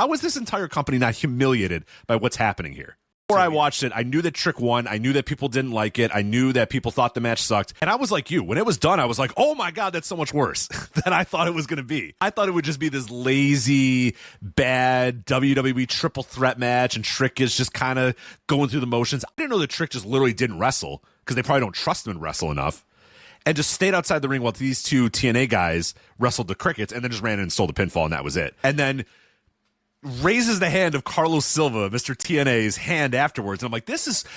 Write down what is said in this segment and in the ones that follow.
How is this entire company not humiliated by what's happening here? Before I watched it, I knew that Trick won. I knew that people didn't like it. I knew that people thought the match sucked. And I was like you. When it was done, I was like, oh my God, that's so much worse than I thought it was going to be. I thought it would just be this lazy, bad WWE triple threat match, and Trick is just kind of going through the motions. I didn't know that Trick just literally didn't wrestle because they probably don't trust him to wrestle enough, and just stayed outside the ring while these two TNA guys wrestled the crickets and then just ran in and stole the pinfall, and that was it. And then raises the hand of Carlos Silva, Mr. TNA's hand afterwards. And I'm like,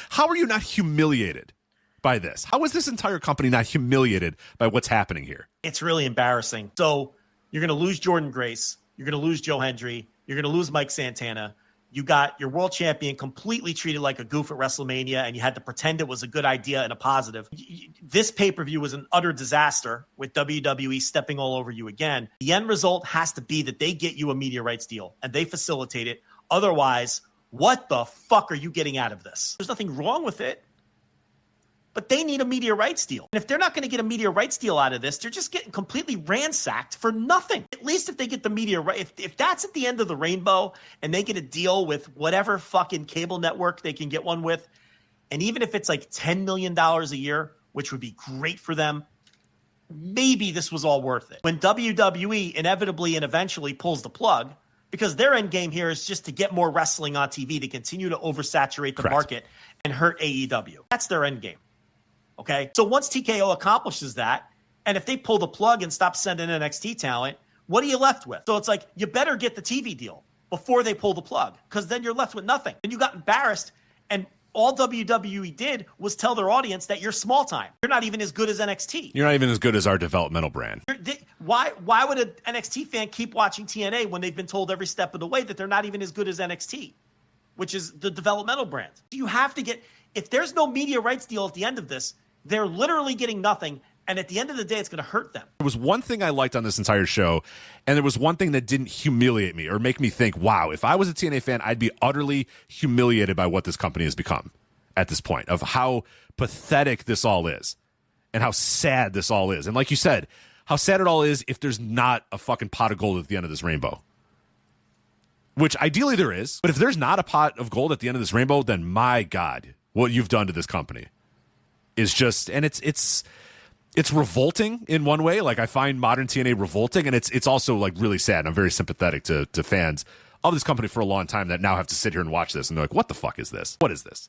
how are you not humiliated by this? How is this entire company not humiliated by what's happening here? It's really embarrassing. So you're going to lose Jordan Grace. You're going to lose Joe Hendry. You're going to lose Mike Santana. You got your world champion completely treated like a goof at WrestleMania, and you had to pretend it was a good idea and a positive. This pay-per-view was an utter disaster with WWE stepping all over you again. The end result has to be that they get you a media rights deal, and they facilitate it. Otherwise, what the fuck are you getting out of this? There's nothing wrong with it, but they need a media rights deal. And if they're not going to get a media rights deal out of this, they're just getting completely ransacked for nothing. At least if they get the media right, if that's at the end of the rainbow and they get a deal with whatever fucking cable network they can get one with, and even if it's like $10 million a year, which would be great for them, maybe this was all worth it. When WWE inevitably and eventually pulls the plug, because their end game here is just to get more wrestling on TV, to continue to oversaturate the market and hurt AEW. That's their end game. Okay, so once TKO accomplishes that, and if they pull the plug and stop sending NXT talent, what are you left with? So it's like, you better get the TV deal before they pull the plug, because then you're left with nothing. And you got embarrassed, and all WWE did was tell their audience that you're small time. You're not even as good as NXT. You're not even as good as our developmental brand. Why would an NXT fan keep watching TNA when they've been told every step of the way that they're not even as good as NXT, which is the developmental brand? You have to get, if there's no media rights deal at the end of this, they're literally getting nothing, and at the end of the day, it's going to hurt them. There was one thing I liked on this entire show, and there was one thing that didn't humiliate me or make me think, wow, if I was a TNA fan, I'd be utterly humiliated by what this company has become at this point, of how pathetic this all is and how sad this all is. And like you said, how sad it all is if there's not a fucking pot of gold at the end of this rainbow. Which ideally there is, but if there's not a pot of gold at the end of this rainbow, then my God, what you've done to this company is just, and it's revolting in one way. Like, I find modern TNA revolting, and it's also like really sad. And I'm very sympathetic to fans of this company for a long time that now have to sit here and watch this and they're like, what the fuck is this? What is this?